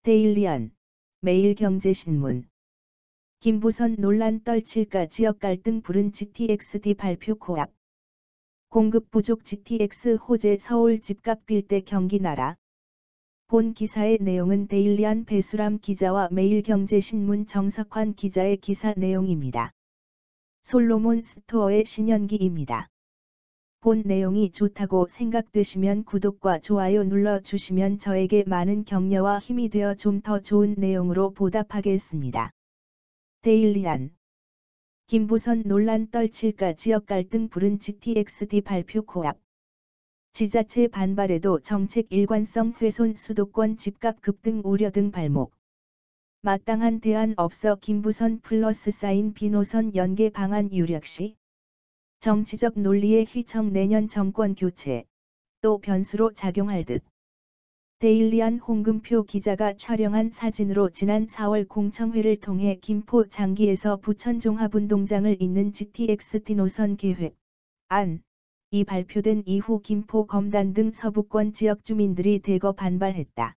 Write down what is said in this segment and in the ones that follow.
데일리안, 매일경제신문. 김부선 논란 떨칠까 지역 갈등 부른 GTX-D 발표 코앞. 공급 부족 GTX 호재 서울 집값 빌대 경기 나라. 본 기사의 내용은 데일리안 배수람 기자와 매일경제신문 정석환 기자의 기사 내용입니다. 솔로몬 스토어의 신현기입니다. 본 내용이 좋다고 생각되시면 구독과 좋아요 눌러주시면 저에게 많은 격려와 힘이 되어 좀 더 좋은 내용으로 보답하겠습니다. 데일리안. 김부선 논란 떨칠까 지역 갈등 부른 GTX-D 발표 코앞. 지자체 반발에도 정책 일관성 훼손 수도권 집값 급등 우려 등 발목. 마땅한 대안 없어 김부선 플러스 사인 비노선 연계 방안 유력시. 정치적 논리의 휘청 내년 정권 교체. 또 변수로 작용할 듯. 데일리안 홍금표 기자가 촬영한 사진으로 지난 4월 공청회를 통해 김포 장기에서 부천 종합운동장을 잇는 GTX-D 노선 계획 안이 발표된 이후 김포 검단 등 서부권 지역 주민들이 대거 반발했다.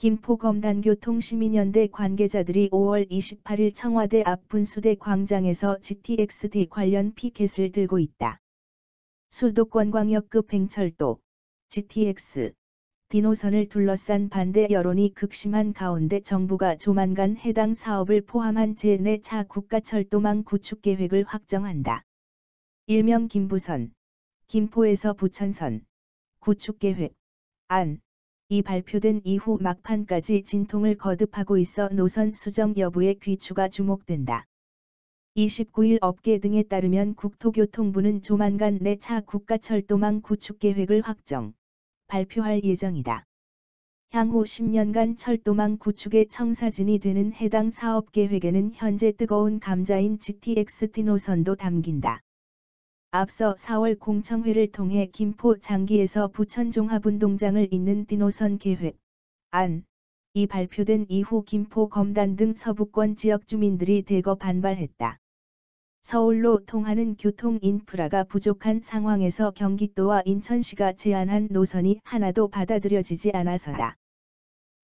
김포 검단교통시민연대 관계자들이 5월 28일 청와대 앞 분수대 광장에서 GTX-D 관련 피켓을 들고 있다. 수도권광역급 행철도 GTX-D 노선을 둘러싼 반대 여론이 극심한 가운데 정부가 조만간 해당 사업을 포함한 제4차 국가철도망 구축 계획을 확정한다. 일명 김부선, 김포에서 부천선, 구축 계획 안이 발표된 이후 막판까지 진통을 거듭하고 있어 노선 수정 여부에 귀추가 주목된다. 29일 업계 등에 따르면 국토교통부는 조만간 4차 국가철도망 구축 계획을 확정, 발표할 예정이다. 향후 10년간 철도망 구축의 청사진이 되는 해당 사업 계획에는 현재 뜨거운 감자인 GTX-D 노선도 담긴다. 앞서 4월 공청회를 통해 김포 장기에서 부천 종합운동장을 잇는 D 노선 계획 안이 발표된 이후 김포 검단 등 서부권 지역 주민들이 대거 반발했다. 서울로 통하는 교통 인프라가 부족한 상황에서 경기도와 인천시가 제안한 노선이 하나도 받아들여지지 않아서다.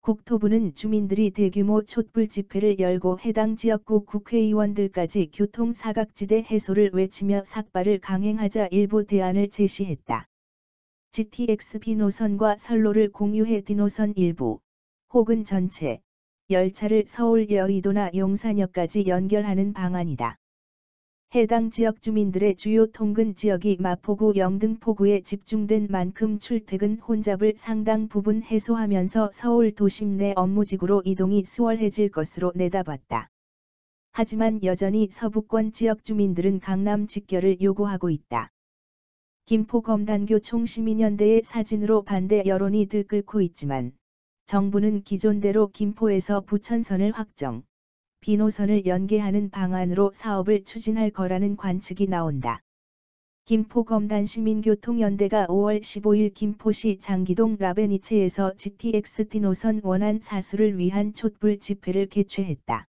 국토부는 주민들이 대규모 촛불 집회를 열고 해당 지역구 국회의원들까지 교통 사각지대 해소를 외치며 삭발을 강행하자 일부 대안을 제시했다. GTX-B 노선과 선로를 공유해 D 노선 일부, 혹은 전체, 열차를 서울 여의도나 용산역까지 연결하는 방안이다. 해당 지역 주민들의 주요 통근 지역이 마포구 영등포구에 집중된 만큼 출퇴근 혼잡을 상당 부분 해소하면서 서울 도심 내 업무지구로 이동이 수월해질 것으로 내다봤다. 하지만 여전히 서부권 지역 주민들은 강남 직결을 요구하고 있다. 김포 검단교 총시민연대의 사진으로 반대 여론이 들끓고 있지만 정부는 기존대로 김포에서 부천선을 확정, B 노선을 연계하는 방안으로 사업을 추진할 거라는 관측이 나온다. 김포 검단 시민교통연대가 5월 15일 김포시 장기동 라베니체에서 GTX-D 노선 원안 사수를 위한 촛불 집회를 개최했다.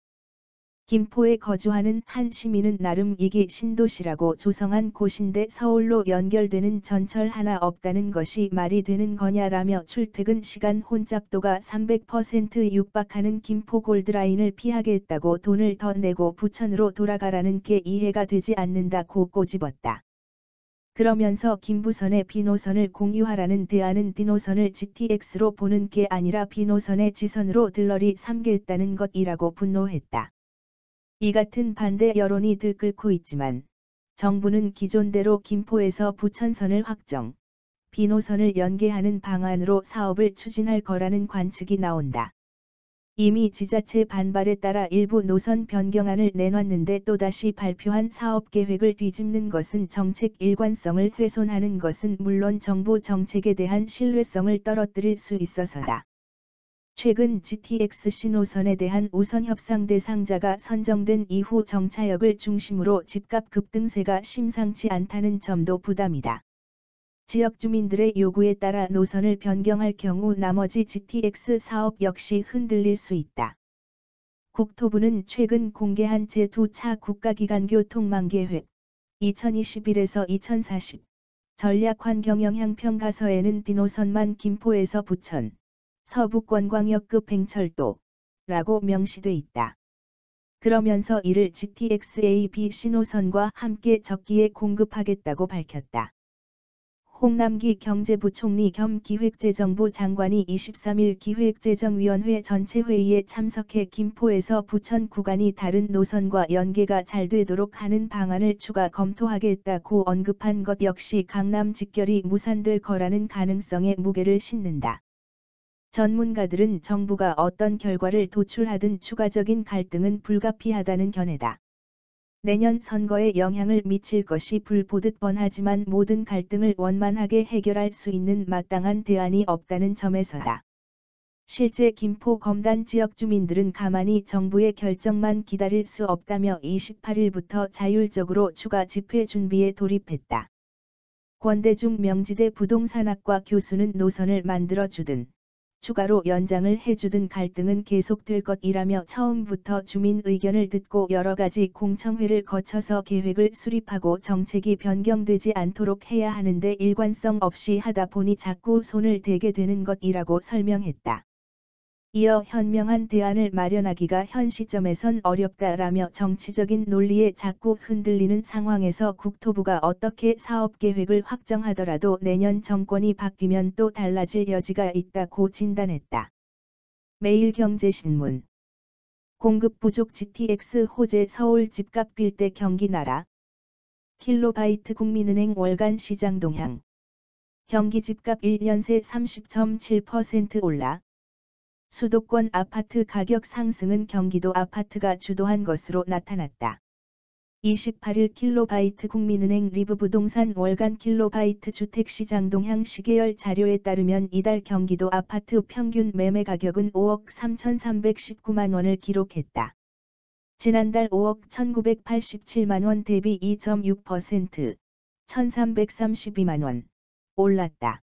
김포에 거주하는 한 시민은 나름 이게 신도시라고 조성한 곳인데 서울로 연결되는 전철 하나 없다는 것이 말이 되는 거냐라며 출퇴근 시간 혼잡도가 300% 육박하는 김포 골드라인을 피하겠다고 돈을 더 내고 부천으로 돌아가라는 게 이해가 되지 않는다고 꼬집었다. 그러면서 김부선의 B 노선을 공유하라는 대안은 D 노선을 GTX로 보는 게 아니라 B 노선의 지선으로 들러리 삼겠다는 것이라고 분노했다. 이 같은 반대 여론이 들끓고 있지만 정부는 기존대로 김포에서 부천선을 확정, B 노선을 연계하는 방안으로 사업을 추진할 거라는 관측이 나온다. 이미 지자체 반발에 따라 일부 노선 변경안을 내놨는데 또다시 발표한 사업 계획을 뒤집는 것은 정책 일관성을 훼손하는 것은 물론 정부 정책에 대한 신뢰성을 떨어뜨릴 수 있어서다. 최근 GTX-C 노선에 대한 우선 협상 대상자가 선정된 이후 정차역을 중심으로 집값 급등세가 심상치 않다는 점도 부담이다. 지역 주민들의 요구에 따라 노선을 변경할 경우 나머지 GTX 사업 역시 흔들릴 수 있다. 국토부는 최근 공개한 제2차 국가기관교통망계획 2021에서 2040 전략환경영향평가서에는 D 노선만 김포에서 부천, 서부권광역급 팽철도라고 명시돼 있다. 그러면서 이를 GTX-A-B 신호선과 함께 적기에 공급하겠다고 밝혔다. 홍남기 경제부총리 겸 기획재정부 장관이 23일 기획재정위원회 전체회의에 참석해 김포에서 부천 구간이 다른 노선과 연계가 잘 되도록 하는 방안을 추가 검토하겠다고 언급한 것 역시 강남 직결이 무산될 거라는 가능성에 무게를 싣는다. 전문가들은 정부가 어떤 결과를 도출하든 추가적인 갈등은 불가피하다는 견해다. 내년 선거에 영향을 미칠 것이 불보듯 뻔하지만 모든 갈등을 원만하게 해결할 수 있는 마땅한 대안이 없다는 점에서다. 실제 김포 검단 지역 주민들은 가만히 정부의 결정만 기다릴 수 없다며 28일부터 자율적으로 추가 집회 준비에 돌입했다. 권대중 명지대 부동산학과 교수는 노선을 만들어주든 추가로 연장을 해주든 갈등은 계속될 것이라며 처음부터 주민 의견을 듣고 여러 가지 공청회를 거쳐서 계획을 수립하고 정책이 변경되지 않도록 해야 하는데 일관성 없이 하다 보니 자꾸 손을 대게 되는 것이라고 설명했다. 이어 현명한 대안을 마련하기가 현 시점에선 어렵다라며 정치적인 논리에 자꾸 흔들리는 상황에서 국토부가 어떻게 사업계획을 확정하더라도 내년 정권이 바뀌면 또 달라질 여지가 있다고 진단했다. 매일경제신문 공급 부족 GTX 호재 서울 집값 빌대 경기 나라 킬로바이트 국민은행 월간 시장 동향 경기 집값 1년 새 30.7% 올라 수도권 아파트 가격 상승은 경기도 아파트가 주도한 것으로 나타났다. 28일 킬로바이트 국민은행 리브부동산 월간 킬로바이트 주택시장 동향 시계열 자료에 따르면 이달 경기도 아파트 평균 매매 가격은 5억 3,319만 원을 기록했다. 지난달 5억 1,987만 원 대비 2.6%, 1,332만 원 올랐다.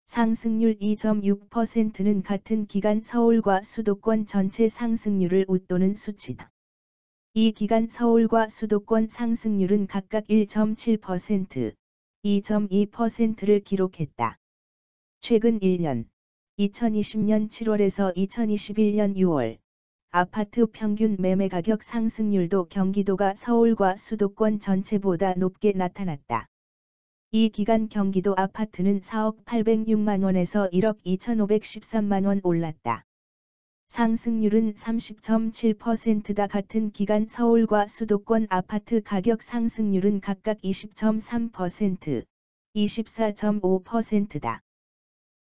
상승률 2.6%는 같은 기간 서울과 수도권 전체 상승률을 웃도는 수치다. 이 기간 서울과 수도권 상승률은 각각 1.7%, 2.2%를 기록했다. 최근 1년, 2020년 7월에서 2021년 6월, 아파트 평균 매매 가격 상승률도 경기도가 서울과 수도권 전체보다 높게 나타났다. 이 기간 경기도 아파트는 4억 806만 원에서 1억 2,513만 원 올랐다. 상승률은 30.7%다. 같은 기간 서울과 수도권 아파트 가격 상승률은 각각 20.3%, 24.5%다.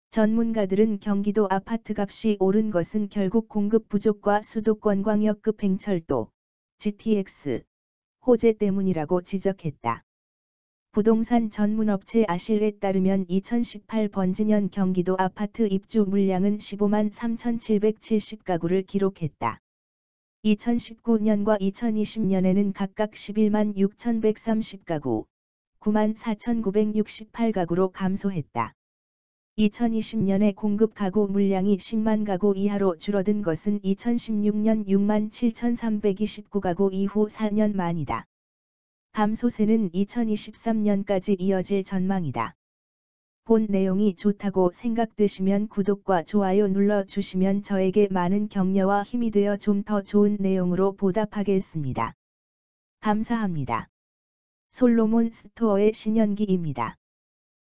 전문가들은 경기도 아파트 값이 오른 것은 결국 공급 부족과 수도권 광역급 팽철도, GTX, 호재 때문이라고 지적했다. 부동산 전문업체 아실에 따르면 2018 번지년 경기도 아파트 입주 물량은 15만 3,770가구를 기록했다. 2019년과 2020년에는 각각 11만 6,130가구, 9만 4,968가구로 감소했다. 2020년에 공급 가구 물량이 10만 가구 이하로 줄어든 것은 2016년 6만 7,329가구 이후 4년 만이다. 감소세는 2023년까지 이어질 전망이다. 본 내용이 좋다고 생각되시면 구독과 좋아요 눌러주시면 저에게 많은 격려와 힘이 되어 좀 더 좋은 내용으로 보답하겠습니다. 감사합니다. 솔로몬 스토어의 신현기입니다.